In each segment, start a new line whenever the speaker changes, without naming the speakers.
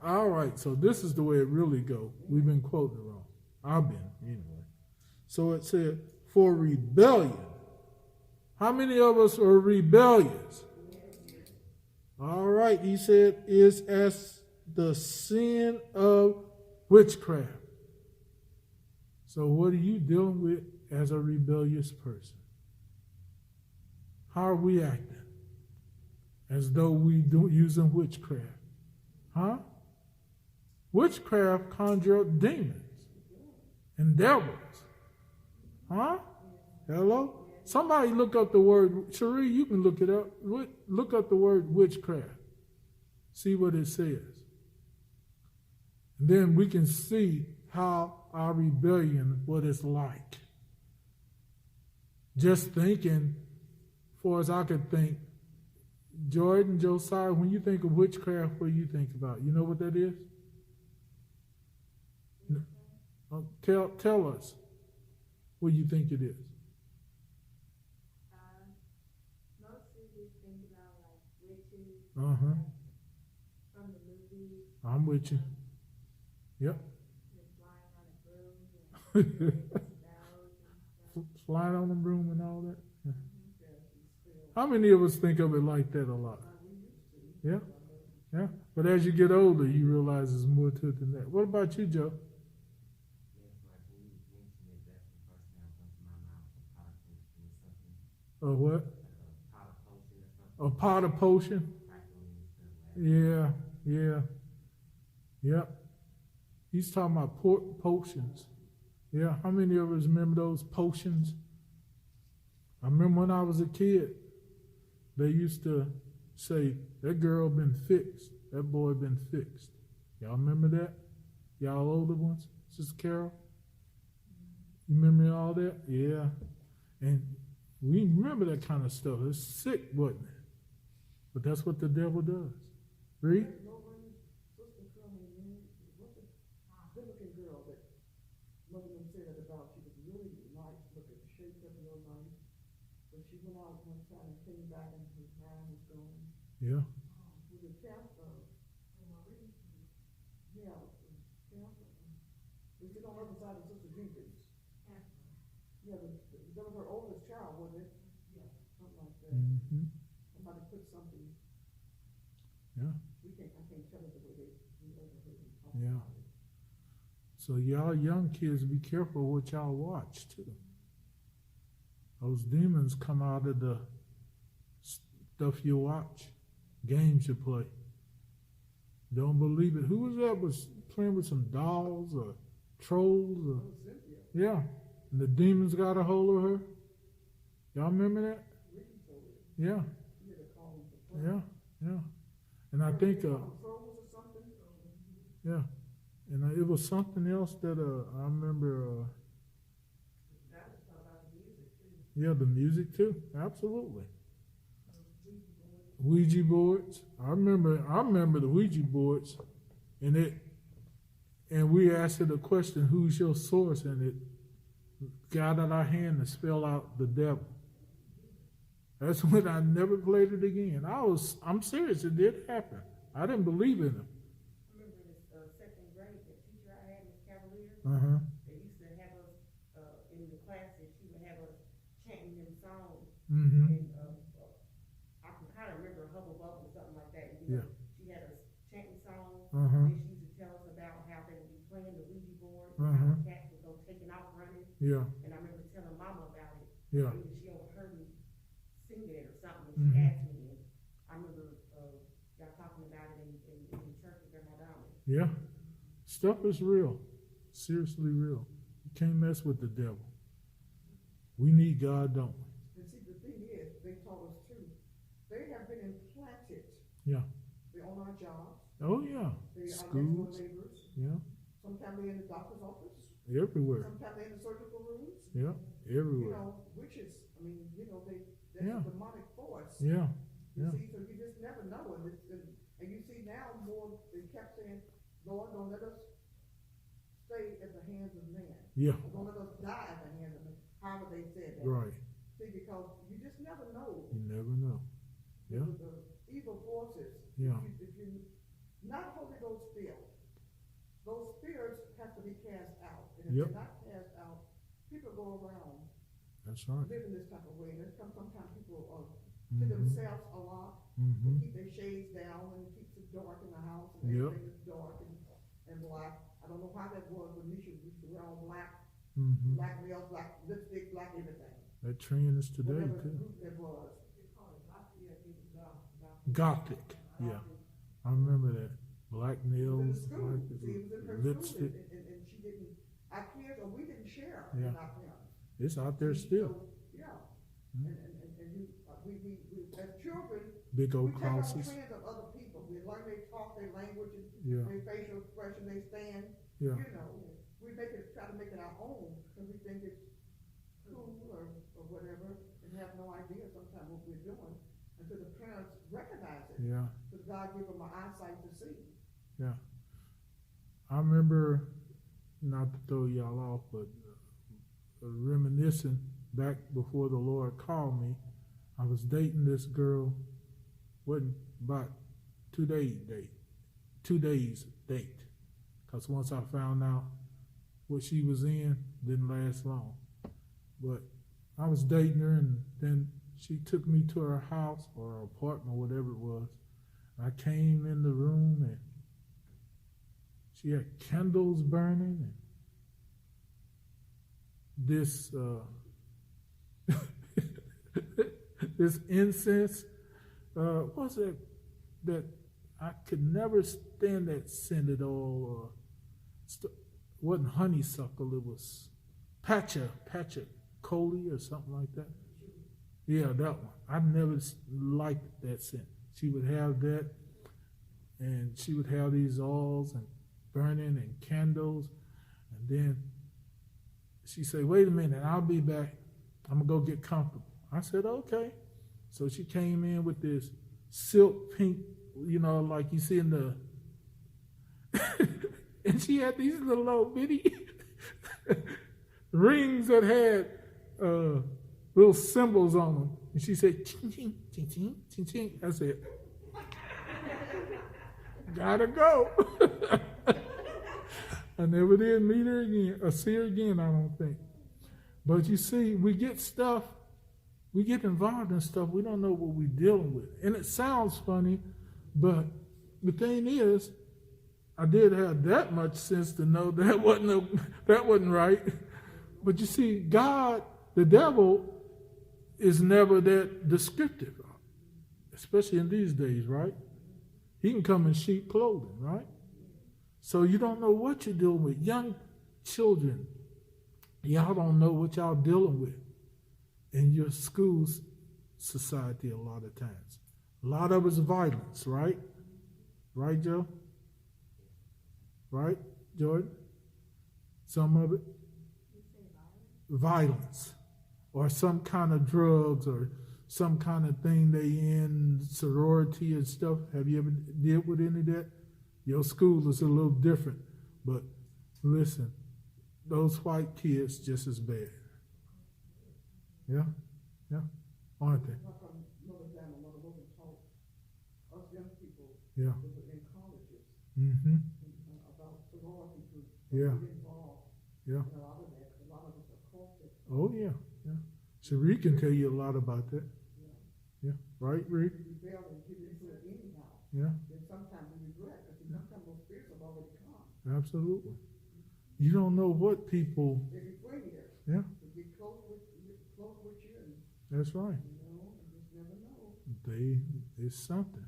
All right, so this is the way it really go. We've been quoting it wrong. I've been, anyway. So it said, for rebellion. How many of us are rebellious? All right, he said, is as the sin of witchcraft. So what are you dealing with as a rebellious person? How are we acting? As though we do using witchcraft. Huh? Witchcraft conjure up demons and devils. Huh? Hello? Somebody look up the word, Cherie, you can look it up. Look up the word witchcraft. See what it says. And then we can see how our rebellion, what it's like. Just thinking, far as I could think, Jordan, Josiah, when you think of witchcraft, what do you think about? You know what that is? Tell us what you think it is.
Mostly we think about like witches.
Uh-huh.
From the movies.
I'm with you. Yep.
Flying on a broom.
Flying on the broom and all that. Yeah. How many of us think of it like that a lot? Yeah. Yeah. But as you get older, you realize there's more to it than that. What about you, Joe? A what? A pot of potion? Yeah, yeah. Yep. He's talking about potions. Yeah, how many of us remember those potions? I remember when I was a kid, they used to say, that girl been fixed, that boy been fixed. Y'all remember that? Y'all older ones? Sister Carol? You remember all that? Yeah. And we remember that kind of stuff. It's sick, wasn't it? But that's what the devil does. Read?
Good-looking girl that one of them said that about. She was really nice looking, shaped up real nice. But she went out one time and came back and her mind was gone.
Yeah.
With a camp yeah, camp. It's on the other side of Sister Jenkins. Yeah, that was her oldest child, wasn't it? Yeah. Something like that.
Mm-hmm.
Somebody put something.
Yeah.
I can't tell it the way we overheard him talk
Yeah.
about it.
So y'all young kids, be careful what y'all watch too. Those demons come out of the stuff you watch, games you play. Don't believe it. Who was that was playing with some dolls or trolls? Or, yeah. And the demons got a hold of her. Y'all remember that? Yeah. Yeah. Yeah. And I think, yeah. And it was something else that I remember. Yeah, the music too. Absolutely. Ouija boards. I remember the Ouija boards, and we asked it a question, who's your source? And it got out our hand to spell out the devil. That's when I never played it again. I'm serious, it did happen. I didn't believe in it. Uh-huh.
They used to have us in the classes. She would have us chanting them songs.
Mm-hmm.
And I can kind of remember Hubble Bubble or something like that. You know, she had us chanting songs.
Uh-huh.
And she used to tell us about how they would be playing the Ouija board.
Uh-huh.
How the cats would go taking off running.
Yeah.
And I remember telling Mama about it.
Yeah.
Maybe she overheard me singing it or something. And she
Mm-hmm.
asked me. And I remember y'all talking about it in the church with Grandma Donnelly.
Yeah. Stuff is real. Seriously real. You can't mess with the devil. We need God, don't we?
And see, the thing is, they taught us too, they have been implanted.
Yeah.
They're on our jobs.
Oh, yeah.
They
Schools.
are laborers.
Yeah.
Sometimes they're in the doctor's office.
Everywhere.
Sometimes they're in the surgical rooms.
Yeah. Everywhere.
You know, witches, I mean, that's
Yeah.
a demonic force.
Yeah.
You
Yeah.
see, so you just never know. And you see now more, they kept saying, Lord, don't let us stay at the hands of man.
Yeah.
Don't let us die at the hands of man. However they said that.
Right.
See, because you just never know.
You never know. Yeah.
The evil forces.
Yeah.
If you're not holding have those fears. Those fears have to be cast out. And if
Yep.
they're not cast out, people go around
That's right.
living this type of way. And sometimes people to
Mhm.
themselves a lot. They
Mm-hmm.
keep their shades down and keeps it dark in the house and
Yep.
everything is dark and black. I don't know how that was when we used to wear all black,
Mm-hmm.
black nails, black lipstick, black everything.
That trend is today
Whatever
too.
group that was.
Gothic. Yeah. I remember that. Black
It was in
nails,
the school.
black
See, it was in her
lipstick.
school and she didn't, our kids, or we didn't share
Yeah.
with our parents.
It's out there still.
So, yeah.
Mhm.
And you, we, as children,
Big
we
old
take on
crosses.
trends of other people. We learn their talk, their language, and
Yeah.
their facial expression, they stand.
Yeah.
You know, we try to make it our own because we think it's cool or whatever, and have no idea sometimes what we're doing until the parents recognize it.
Yeah.
Because God gave them an eyesight to see.
Yeah. I remember, not to throw y'all off, but reminiscing back before the Lord called me, I was dating this girl, wasn't about 2 days date. Because once I found out what she was in, didn't last long. But I was dating her, and then she took me to her house or her apartment, whatever it was. I came in the room, and she had candles burning, and this this incense. What's that? That I could never stand that scented oil. Or wasn't honeysuckle. It was patchouli or something like that. Yeah, that one. I never liked that scent. She would have that, and she would have these oils and burning and candles, and then she said, "Wait a minute, I'll be back. I'm gonna go get comfortable." I said, "Okay." So she came in with this silk pink, like you see in the, and she had these little old bitty rings that had little symbols on them. And she said, "Ching, ching, ching, ching, ching, ching." I said, "Gotta go." I never did meet her again, or see her again, I don't think. But you see, we get involved in stuff, we don't know what we're dealing with. And it sounds funny, but the thing is, I did have that much sense to know that wasn't right. But you see, God, the devil, is never that descriptive, especially in these days, right? He can come in sheep clothing, right? So you don't know what you're dealing with. Young children, y'all don't know what y'all dealing with in your school society a lot of times. A lot of it's violence, right? Right, Joe? Right, Jordan? Some of it? Violence. Or some kind of drugs or some kind of thing they in, sorority and stuff. Have you ever dealt with any of that? Your school is a little different, but listen, those white kids just as bad. Yeah, aren't they?
Like Mother Dan and Mother Logan taught us young people
Yeah.
that were in colleges about sorority groups.
Yeah.
Get involved.
Yeah.
And a lot of us are cultic.
Oh yeah. Cherie can tell you a lot about that. Yeah. Right, Rick?
We rebel and get into it anyhow.
Yeah.
Then sometimes we regret because sometimes those spirits have already come.
Absolutely. You don't know what people.
They befriend you.
Yeah.
They get close with you, and
That's right.
you just never know.
It's something.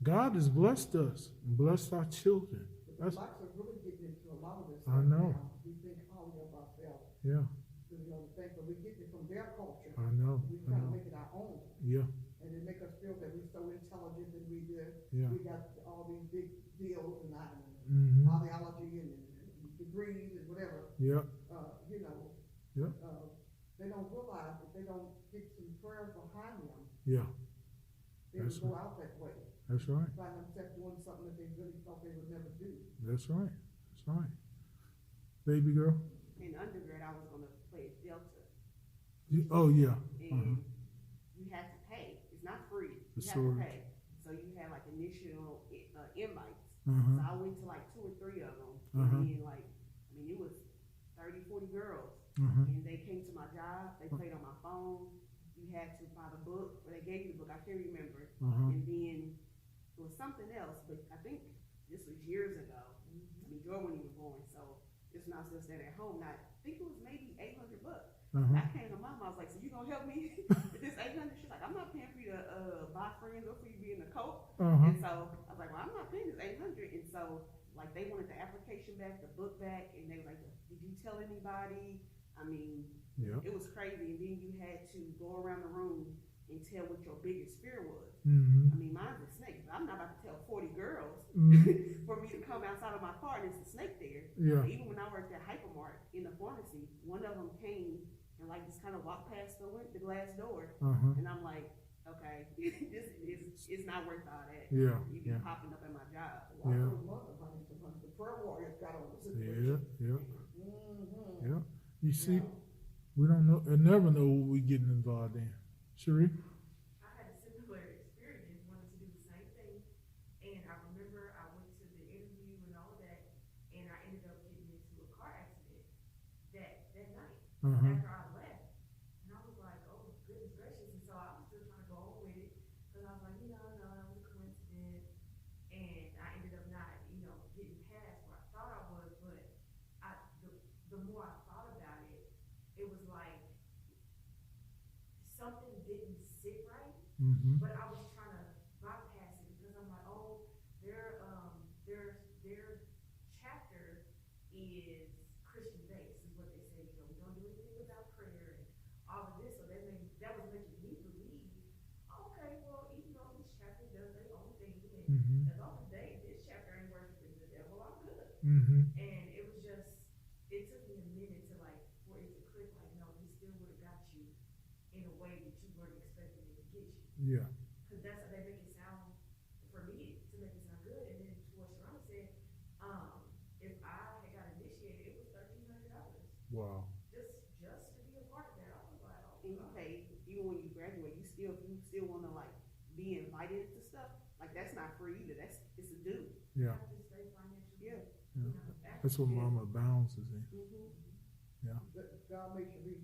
God has blessed us and blessed our children.
But the blacks are really getting into a lot of this.
I know.
Now. We think highly of ourselves.
Yeah.
But we get it from their culture.
I know.
We try to make it our own.
Yeah.
And it make us feel that we're so intelligent and
Yeah.
we got all these big deals and
Mm-hmm.
ideology and degrees and whatever.
Yeah. Yeah.
They don't realize that they don't get some prayers behind them.
Yeah.
They
That's
will go
right.
out that way.
That's right.
Find themselves doing something that they really thought they would never do.
That's right. That's right. Baby girl.
In undergrad, I was gonna play Delta,
Oh yeah.
and you had to pay. It's not free.
The
You had
sword.
to pay. So you had like initial invites.
Uh-huh.
So I went to like 2 or 3 of them,
Uh-huh.
and then like, I mean, it was 30, 40 girls,
Uh-huh.
and they came to my job. They played on my phone. You had to buy the book, or they gave you the book. I can't remember.
Uh-huh.
And then it was something else, but I think this was years ago. I mean, Joy wasn't even born, so this when I was still staying at home. Now, I think it was maybe $800.
Uh-huh.
I came to mom, I was like, so you gonna help me with this 800? She's like, I'm not paying for you to buy friends or for you to be in the coat.
Uh-huh.
And so I was like, well, I'm not paying this 800. And so like they wanted the application back, the book back, and they were like, did you tell anybody? I mean,
Yeah.
it was crazy. And then you had to go around the room and tell what your biggest fear was.
Mm-hmm.
I mean, mine's a snake, but I'm not about to tell 40 girls
Mm-hmm.
for me to come outside of my car and it's a snake there.
Yeah.
Even when I worked at Hypermart in the pharmacy, one of them came and like just kind of walked past the glass door,
Uh-huh.
and I'm like, okay, this is it's not worth all that.
Yeah.
You be
Yeah.
popping up at my job.
Well,
Yeah.
I mother, honey, sometimes the prayer warriors got on the
Yeah.
situation.
Yeah.
Mm-hmm.
Yeah. You see, we don't know, and never know what we're getting involved in. Cherie?
I had a similar experience, wanted to do the same thing, and I remember I went to the interview and all of that, and I ended up getting into a car accident that night
Uh-huh.
after I left, and I was like, oh goodness gracious, and so I was still trying to go on with it, because I was like, no, it was a coincidence, and I ended up not, getting past where I thought I was, but the more I thought about it, it was like something didn't sit right.
Mm-hmm.
But I was trying to bypass it because I'm like, oh, their chapter is Christian based, is what they say. We don't do anything without prayer and all of this. So that was making me believe, okay, well, even though this chapter does their own thing, and
Mm-hmm.
as long as this chapter ain't worshiping the devil, I'm good.
Mm-hmm.
And it was just, it took me a minute to like for it to click. Like, no, he still would have got you in a way that you weren't expecting it to get you.
Yeah.
Because that's how they make it sound, for me, to make it sound good. And then to what Sharon said, if I had got initiated, it was $1,300.
Wow.
Just to be a part of that. I was like, oh,
And you
God.
pay even when you graduate. You still want to like be invited to stuff. Like that's not free either. It's a due.
You
Yeah.
have to stay financially.
Yeah.
Yeah.
Active.
That's what Mama bounces in.
Mm-hmm.
Yeah.
God makes you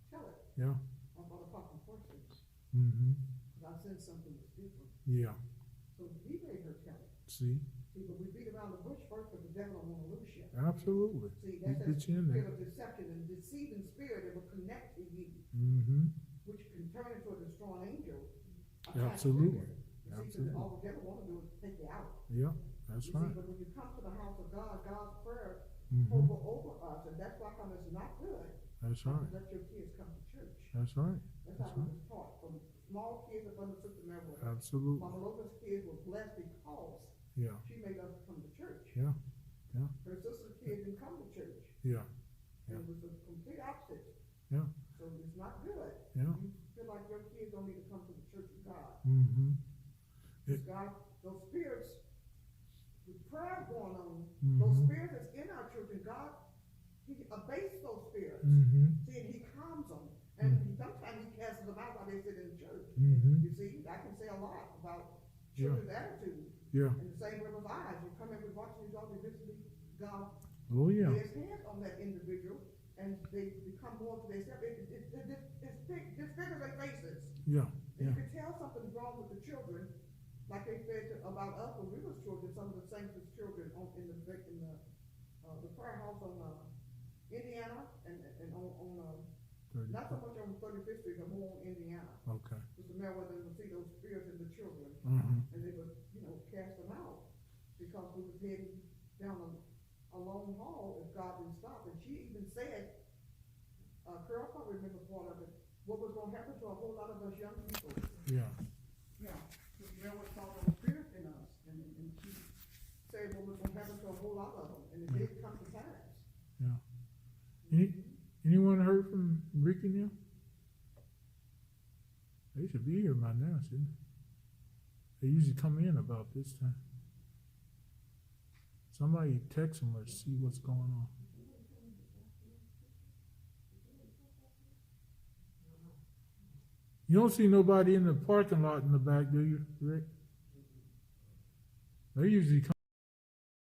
tell it.
Yeah.
I'm gonna talk on questions.
Mm-hmm.
I said something was different.
Yeah.
So he made her tell it.
See?
See, but we beat around the bush first, but the devil don't wanna lose you.
Absolutely.
See,
He
that's that
gets you in
spirit
there.
of deception and deceiving spirit that will connect to you,
Mm-hmm.
which can turn into a destroying angel.
Absolutely.
See,
Absolutely.
all the devil wanna do is take you out.
Yeah. That's
You see,
right.
but when you come to the house of God, God's prayer
Mm-hmm.
over us, and that's why come it's not good.
That's right.
Let your kids come to church.
That's right.
That's how we was taught, from small kids up under Sister Mary.
Absolutely.
Mama Logan's kids were blessed because
Yeah.
she made us come to church.
Yeah. Yeah.
Her sister's kids didn't come to church.
Yeah.
And it was a complete opposite.
Yeah.
So it's not good.
Yeah.
You feel like your kids don't need to come to the church of God.
Mm-hmm.
Because God, those spirits, with prayer going on,
Mhm.
those spirits that's in our children, God, He abates those spirits.
Mm-hmm.
See, and He calms them. And sometimes He casts them out while they sit in the church.
Mm-hmm.
You see, I can say a lot about children's attitude.
Yeah.
And the same way with eyes. You come in with watching these all eventually God
Oh yeah.
lay His hands on that individual and they become more to themselves. It disfigures their faces.
Yeah.
And
Yeah.
you can tell something's wrong with the children, like they said about us when we was children. Some of the saints as children in the prayer house on Indiana and on not so much on 35th Street, but more on Indiana.
Okay.
Sister Meriwether would see those spirits in the children,
Mm-hmm.
and they would, cast them out because we was heading down a long hall if God didn't stop. And she even said, Carol, I can't remember part of it, what was going to happen to a whole lot of us young people.
Yeah.
Yeah, Sister Meriwether saw those spirits in us, and she said what was going to happen to a whole lot of them, and it did come to pass.
Yeah. Anyone heard from Ricky now? They should be here by now, shouldn't they? They usually come in about this time. Somebody text them or see what's going on. You don't see nobody in the parking lot in the back, do you, Rick? They usually come.